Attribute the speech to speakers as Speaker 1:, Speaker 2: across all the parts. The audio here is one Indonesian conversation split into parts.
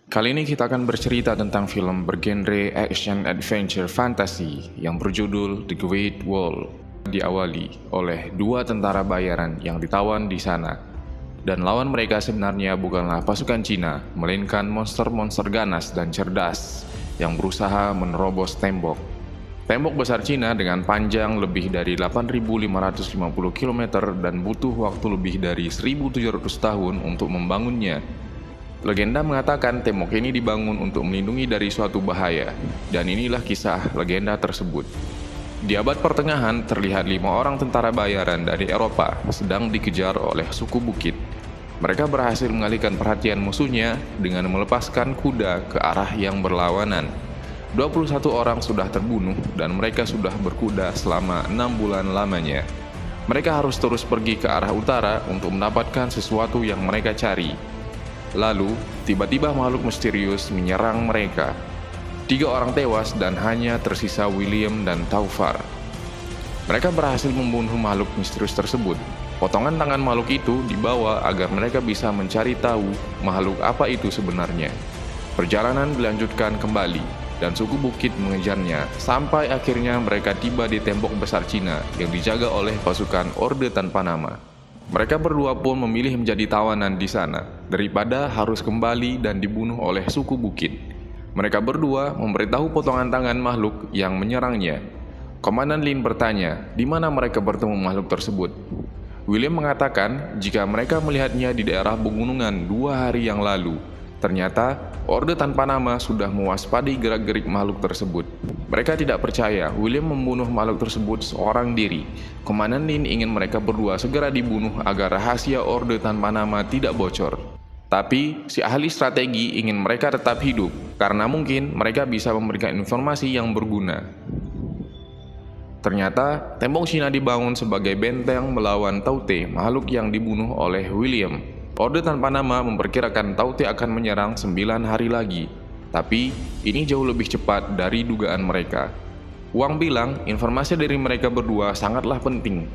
Speaker 1: Kali ini kita akan bercerita tentang film bergenre action adventure fantasy yang berjudul The Great Wall. Diawali oleh dua tentara bayaran yang ditawan di sana. Dan lawan mereka sebenarnya bukanlah pasukan Cina, melainkan monster-monster ganas dan cerdas yang berusaha menerobos tembok. Tembok besar Cina dengan panjang lebih dari 8.550 km dan butuh waktu lebih dari 1.700 tahun untuk membangunnya. Legenda mengatakan tembok ini dibangun untuk melindungi dari suatu bahaya, dan inilah kisah legenda tersebut. Di abad pertengahan, terlihat 5 orang tentara bayaran dari Eropa sedang dikejar oleh suku bukit. Mereka berhasil mengalihkan perhatian musuhnya dengan melepaskan kuda ke arah yang berlawanan. 21 orang sudah terbunuh dan mereka sudah berkuda selama 6 bulan lamanya. Mereka harus terus pergi ke arah utara untuk mendapatkan sesuatu yang mereka cari. Lalu, tiba-tiba makhluk misterius menyerang mereka. 3 orang tewas dan hanya tersisa William dan Taufar. Mereka berhasil membunuh makhluk misterius tersebut. Potongan tangan makhluk itu dibawa agar mereka bisa mencari tahu makhluk apa itu sebenarnya. Perjalanan dilanjutkan kembali, dan suku bukit mengejarnya sampai akhirnya mereka tiba di tembok besar Cina yang dijaga oleh pasukan Orde Tanpa Nama. Mereka berdua pun memilih menjadi tawanan di sana daripada harus kembali dan dibunuh oleh suku bukit. Mereka berdua memberitahu potongan tangan makhluk yang menyerangnya. Komandan Lin bertanya, di mana mereka bertemu makhluk tersebut. William mengatakan jika mereka melihatnya di daerah pegunungan 2 hari yang lalu. Ternyata, Orde Tanpa Nama sudah mewaspadai gerak-gerik makhluk tersebut. Mereka tidak percaya William membunuh makhluk tersebut seorang diri. Komandan Lin ingin mereka berdua segera dibunuh agar rahasia Orde Tanpa Nama tidak bocor. Tapi, si ahli strategi ingin mereka tetap hidup, karena mungkin mereka bisa memberikan informasi yang berguna. Ternyata, tembok Cina dibangun sebagai benteng melawan Taute, makhluk yang dibunuh oleh William. Orde Tanpa Nama memperkirakan Taute akan menyerang 9 hari lagi, tapi ini jauh lebih cepat dari dugaan mereka. Wang bilang informasi dari mereka berdua sangatlah penting.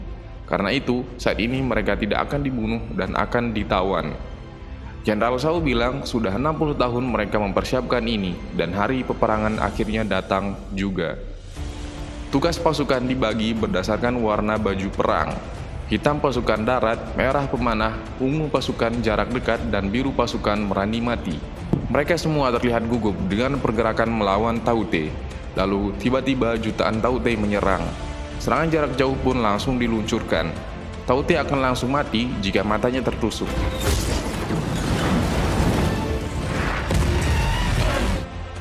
Speaker 1: Karena itu, saat ini mereka tidak akan dibunuh dan akan ditawan. Jenderal Zhao bilang sudah 60 tahun mereka mempersiapkan ini dan hari peperangan akhirnya datang juga. Tugas pasukan dibagi berdasarkan warna baju perang. Hitam pasukan darat, merah pemanah, ungu pasukan jarak dekat, dan biru pasukan merani mati. Mereka semua terlihat gugup dengan pergerakan melawan Taute. Lalu tiba-tiba jutaan Taute menyerang. Serangan jarak jauh pun langsung diluncurkan. Taute akan langsung mati jika matanya tertusuk.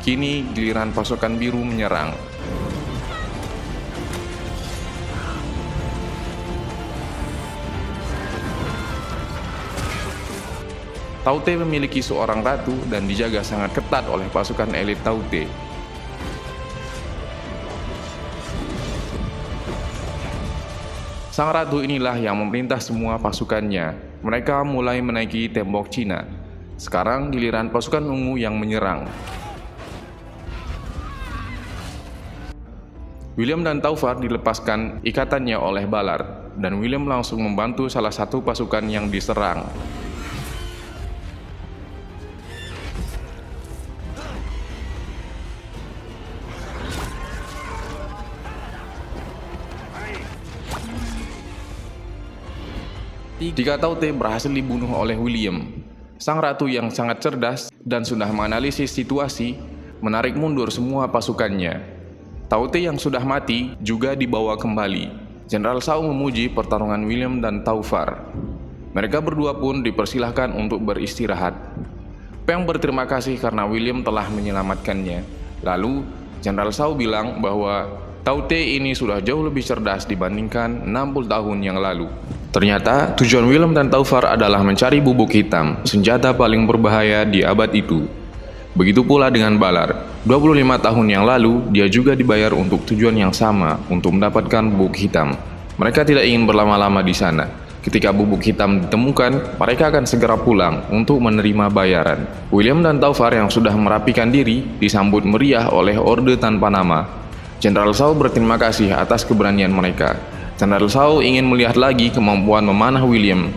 Speaker 1: Kini giliran pasukan biru menyerang. Taute memiliki seorang ratu dan dijaga sangat ketat oleh pasukan elit Taute. Sang ratu inilah yang memerintah semua pasukannya. Mereka mulai menaiki tembok Cina. Sekarang giliran pasukan ungu yang menyerang. William dan Taufar dilepaskan ikatannya oleh Ballard, dan William langsung membantu salah satu pasukan yang diserang. Tiga Taute berhasil dibunuh oleh William. Sang ratu yang sangat cerdas dan sudah menganalisis situasi, menarik mundur semua pasukannya. Taute yang sudah mati juga dibawa kembali. Jenderal Zhao memuji pertarungan William dan Taufar. Mereka berdua pun dipersilahkan untuk beristirahat. Peng berterima kasih karena William telah menyelamatkannya. Lalu, Jenderal Zhao bilang bahwa Taute ini sudah jauh lebih cerdas dibandingkan 60 tahun yang lalu. Ternyata, tujuan William dan Taufar adalah mencari bubuk hitam, senjata paling berbahaya di abad itu. Begitu pula dengan Ballard. 25 tahun yang lalu, dia juga dibayar untuk tujuan yang sama, untuk mendapatkan bubuk hitam. Mereka tidak ingin berlama-lama di sana. Ketika bubuk hitam ditemukan, mereka akan segera pulang untuk menerima bayaran. William dan Taufar yang sudah merapikan diri, disambut meriah oleh Orde Tanpa Nama. Jenderal Zhao berterima kasih atas keberanian mereka. Jenderal Zhao ingin melihat lagi kemampuan memanah William.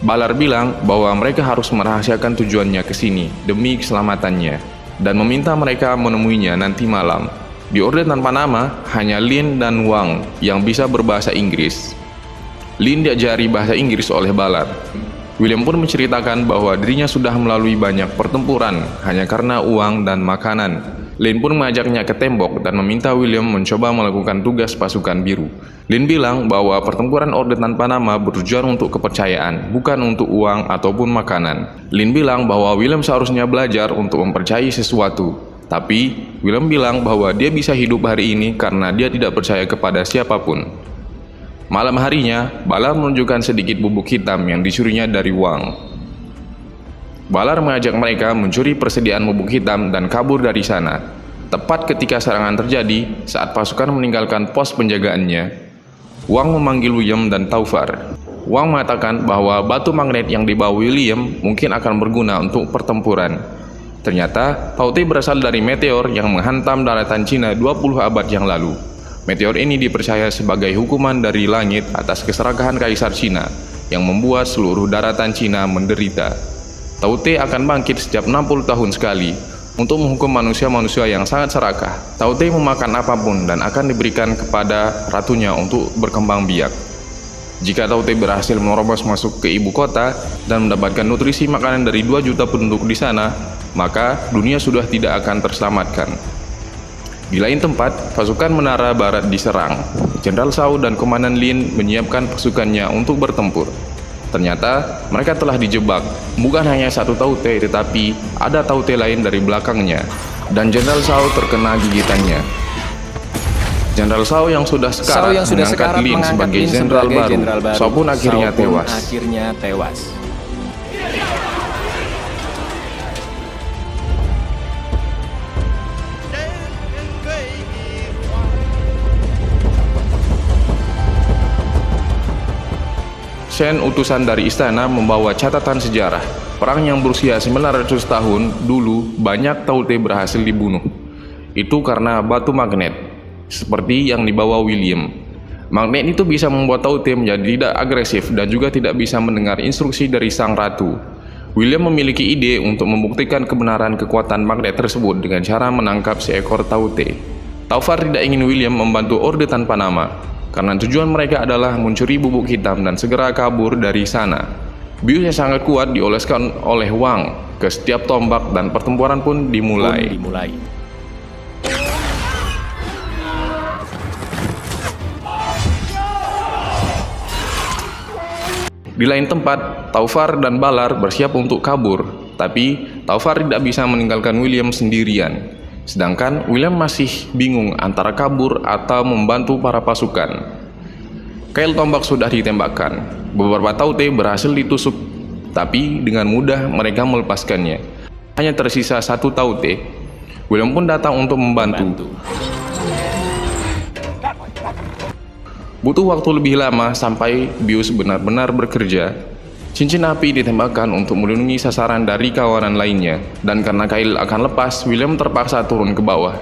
Speaker 1: Balar bilang bahwa mereka harus merahasiakan tujuannya ke sini demi keselamatannya dan meminta mereka menemuinya nanti malam. Di Orde Tanpa Nama, hanya Lin dan Wang yang bisa berbahasa Inggris. Lin diajari bahasa Inggris oleh Balar. William pun menceritakan bahwa dirinya sudah melalui banyak pertempuran hanya karena uang dan makanan. Lin pun mengajaknya ke tembok dan meminta William mencoba melakukan tugas pasukan biru. Lin bilang bahwa pertempuran Orde Tanpa Nama bertujuan untuk kepercayaan, bukan untuk uang ataupun makanan. Lin bilang bahwa William seharusnya belajar untuk mempercayai sesuatu. Tapi, William bilang bahwa dia bisa hidup hari ini karena dia tidak percaya kepada siapapun. Malam harinya, Balar menunjukkan sedikit bubuk hitam yang dicurinya dari Wang. Balar mengajak mereka mencuri persediaan bubuk hitam dan kabur dari sana. Tepat ketika serangan terjadi, saat pasukan meninggalkan pos penjagaannya, Wang memanggil William dan Taufar. Wang mengatakan bahwa batu magnet yang dibawa William mungkin akan berguna untuk pertempuran. Ternyata, Tao Te berasal dari meteor yang menghantam daratan Cina 20 abad yang lalu. Meteor ini dipercaya sebagai hukuman dari langit atas keserakahan Kaisar Cina yang membuat seluruh daratan Cina menderita. Tao Te akan bangkit setiap 60 tahun sekali untuk menghukum manusia-manusia yang sangat serakah. Tao Te memakan apapun dan akan diberikan kepada ratunya untuk berkembang biak. Jika Tao Te berhasil menerobos masuk ke ibu kota dan mendapatkan nutrisi makanan dari 2 juta penduduk di sana, maka dunia sudah tidak akan terselamatkan. Di lain tempat, pasukan Menara Barat diserang. Jenderal Shao dan Komandan Lin menyiapkan pasukannya untuk bertempur. Ternyata, mereka telah dijebak. Bukan hanya satu Tao Te, tetapi ada Tao Te lain dari belakangnya. Dan Jenderal Shao terkena gigitannya. Jenderal Shao yang sudah sekarat mengangkat Lin sebagai jenderal baru. Shao pun akhirnya tewas. Shen, utusan dari istana, membawa catatan sejarah. Perang yang berusia 900 tahun dulu, banyak Tao Te berhasil dibunuh. Itu karena batu magnet, seperti yang dibawa William. Magnet itu bisa membuat Tao Te menjadi tidak agresif dan juga tidak bisa mendengar instruksi dari sang ratu. William memiliki ide untuk membuktikan kebenaran kekuatan magnet tersebut dengan cara menangkap seekor Tao Te. Taufar tidak ingin William membantu Orde Tanpa Nama, karena tujuan mereka adalah mencuri bubuk hitam dan segera kabur dari sana. Bius yang sangat kuat dioleskan oleh Wang ke setiap tombak dan pertempuran pun dimulai. Di lain tempat, Taufar dan Balar bersiap untuk kabur, tapi Taufar tidak bisa meninggalkan William sendirian. Sedangkan William masih bingung antara kabur atau membantu para pasukan. Kail tombak sudah ditembakkan. Beberapa Tao Te berhasil ditusuk, tapi dengan mudah mereka melepaskannya. Hanya tersisa satu Tao Te. William pun datang untuk membantu. Butuh waktu lebih lama sampai Bius benar-benar bekerja. Cincin api ditembakkan untuk melindungi sasaran dari kawanan lainnya, dan karena kail akan lepas, William terpaksa turun ke bawah.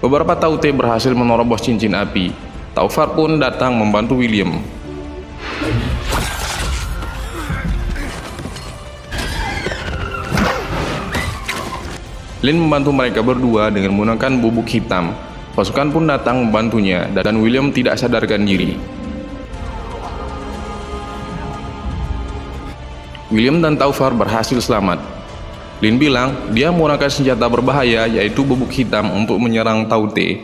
Speaker 1: Beberapa Tao Te berhasil menerobos cincin api. Taufar pun datang membantu William. Lin membantu mereka berdua dengan menggunakan bubuk hitam. Pasukan pun datang membantunya dan William tidak sadarkan diri. William dan Taufar berhasil selamat. Lin bilang dia menggunakan senjata berbahaya yaitu bubuk hitam untuk menyerang Tao Te.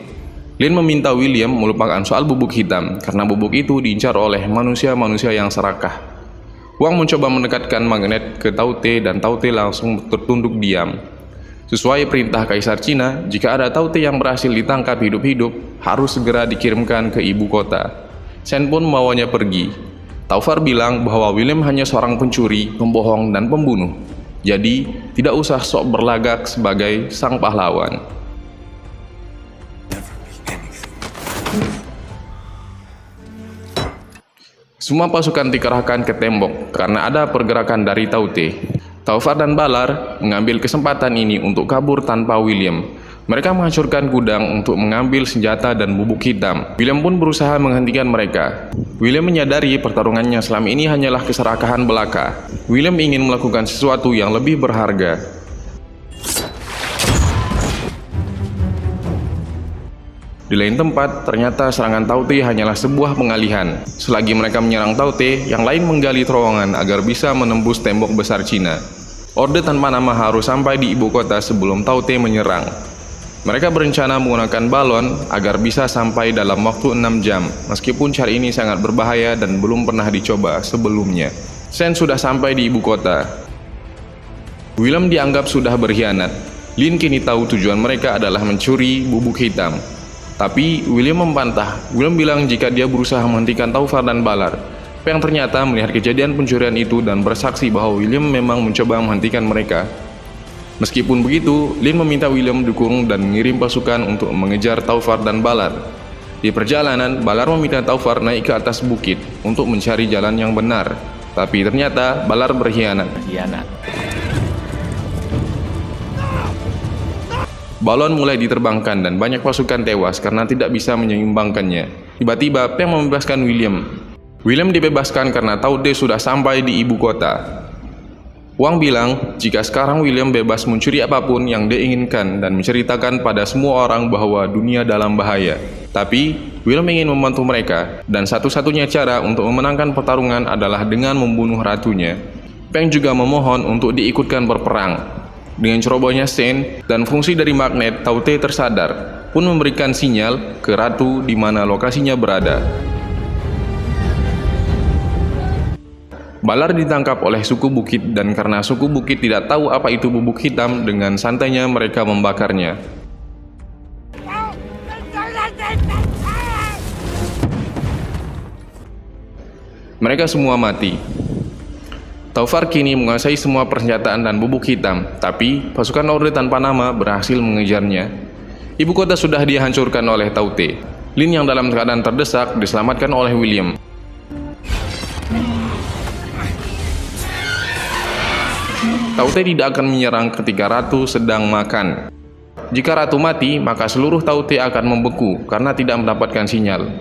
Speaker 1: Lin meminta William melupakan soal bubuk hitam karena bubuk itu diincar oleh manusia-manusia yang serakah. Wang mencoba mendekatkan magnet ke Tao Te dan Tao Te langsung tertunduk diam. Sesuai perintah Kaisar Cina, jika ada Tao Te yang berhasil ditangkap hidup-hidup, harus segera dikirimkan ke ibu kota. Shen pun membawanya pergi. Taufar bilang bahwa William hanya seorang pencuri, pembohong, dan pembunuh. Jadi, tidak usah sok berlagak sebagai sang pahlawan. Semua pasukan dikerahkan ke tembok karena ada pergerakan dari Tao Te. Taufar dan Ballard mengambil kesempatan ini untuk kabur tanpa William. Mereka menghancurkan gudang untuk mengambil senjata dan bubuk hitam. William pun berusaha menghentikan mereka. William menyadari pertarungannya selama ini hanyalah keserakahan belaka. William ingin melakukan sesuatu yang lebih berharga. Di lain tempat, ternyata serangan Taute hanyalah sebuah pengalihan. Selagi mereka menyerang Taute, yang lain menggali terowongan agar bisa menembus tembok besar Cina. Orde tanpa nama harus sampai di ibu kota sebelum Taute menyerang. Mereka berencana menggunakan balon agar bisa sampai dalam waktu 6 jam, meskipun cara ini sangat berbahaya dan belum pernah dicoba sebelumnya. Sen sudah sampai di ibu kota. William dianggap sudah berkhianat. Lin kini tahu tujuan mereka adalah mencuri bubuk hitam. Tapi William membantah. William bilang jika dia berusaha menghentikan Taufar dan Ballard. Peng ternyata melihat kejadian pencurian itu dan bersaksi bahwa William memang mencoba menghentikan mereka. Meskipun begitu, Lin meminta William dukung dan mengirim pasukan untuk mengejar Taufar dan Ballard. Di perjalanan, Ballard meminta Taufar naik ke atas bukit untuk mencari jalan yang benar. Tapi ternyata Ballard berkhianat. Balon mulai diterbangkan dan banyak pasukan tewas karena tidak bisa menyeimbangkannya. Tiba-tiba Peng membebaskan William. William dibebaskan karena Taute sudah sampai di ibu kota. Wang bilang jika sekarang William bebas mencuri apapun yang dia inginkan dan menceritakan pada semua orang bahwa dunia dalam bahaya. Tapi William ingin membantu mereka dan satu-satunya cara untuk memenangkan pertarungan adalah dengan membunuh ratunya. Peng juga memohon untuk diikutkan berperang. Dengan cerobohnya Sen dan fungsi dari magnet, Taute tersadar, pun memberikan sinyal ke ratu di mana lokasinya berada. Ballard ditangkap oleh suku Bukit dan karena suku Bukit tidak tahu apa itu bubuk hitam, dengan santainya mereka membakarnya. Mereka semua mati. Taufar kini menguasai semua persenjataan dan bubuk hitam, tapi pasukan Orde tanpa nama berhasil mengejarnya. Ibu kota sudah dihancurkan oleh Taute. Lin yang dalam keadaan terdesak diselamatkan oleh William. Taute tidak akan menyerang ketika ratu sedang makan. Jika ratu mati, maka seluruh Taute akan membeku karena tidak mendapatkan sinyal.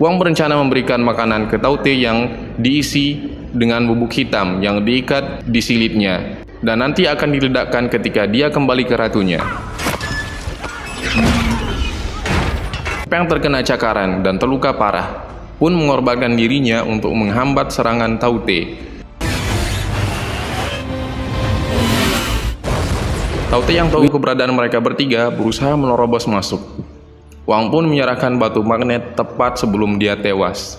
Speaker 1: Wang berencana memberikan makanan ke Taute yang diisi dengan bubuk hitam yang diikat di silitnya, dan nanti akan diledakkan ketika dia kembali ke ratunya. Peng terkena cakaran dan terluka parah, pun mengorbankan dirinya untuk menghambat serangan Taute. Taute yang tahu keberadaan mereka bertiga berusaha menerobos masuk. Wang pun menyerahkan batu magnet tepat sebelum dia tewas.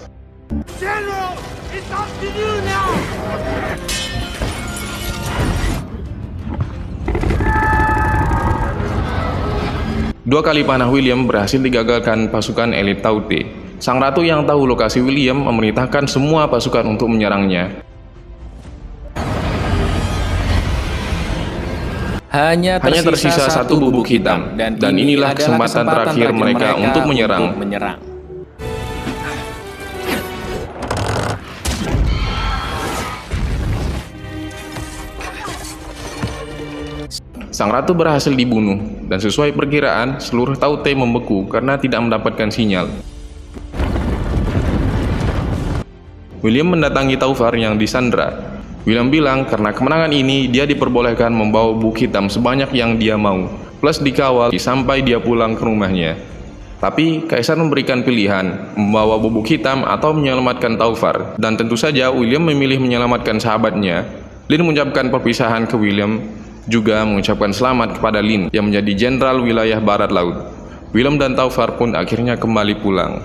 Speaker 1: General, it's up to you now. Dua kali panah William berhasil digagalkan pasukan elit Taute. Sang ratu yang tahu lokasi William memerintahkan semua pasukan untuk menyerangnya.
Speaker 2: Hanya tersisa satu bubuk hitam, dan inilah kesempatan terakhir mereka untuk menyerang.
Speaker 1: Sang ratu berhasil dibunuh, dan sesuai perkiraan, seluruh Taute membeku karena tidak mendapatkan sinyal. William mendatangi Taufar yang disandra. William bilang karena kemenangan ini dia diperbolehkan membawa bubuk hitam sebanyak yang dia mau, plus dikawal sampai dia pulang ke rumahnya. Tapi Kaisar memberikan pilihan, membawa bubuk hitam atau menyelamatkan Taufar, dan tentu saja William memilih menyelamatkan sahabatnya. Lin mengucapkan perpisahan ke William, juga mengucapkan selamat kepada Lin yang menjadi jenderal wilayah barat laut. William dan Taufar pun akhirnya kembali pulang.